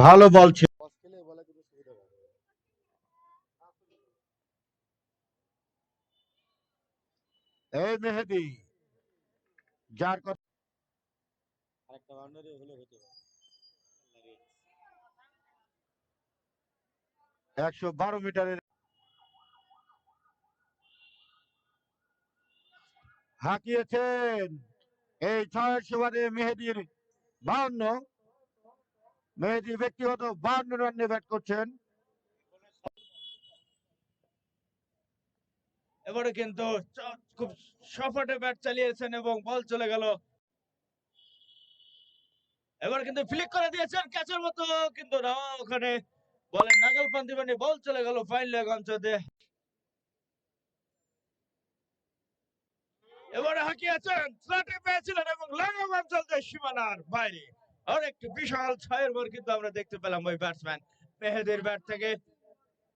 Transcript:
ভালো বল ছিল। এই মেহেদি যার কথা আরেকটা বাউন্ডারি হলে হতে পারে। 112 মিটারের হাঁকিয়েছেন এই 6 ওভারে মেহেদির 52। মেহেদি ব্যক্তিগত 52 রানে ব্যাট করছেন। এবারে কিন্তু খুব সফটে ব্যাট চালিয়েছেন এবং বল চলে গেল। এবার কিন্তু ফ্লিক করে দিয়েছেন ক্যাচের মতো, কিন্তু না, ওখানে বলের নাগালপান্তি মানে বল চলে গেল ফাইন লেগ অঞ্চলে। এবারে হাঁকিয়েছেন, স্ল্যাটে পেয়েছিলেন এবং লেগ অঞ্চল দিয়ে সীমানার বাইরে। আর একটি বিশাল ছায়ের বল কিন্তু আমরা দেখতে পেলাম ওই ব্যাটসম্যান মেহেদির ব্যাট থেকে।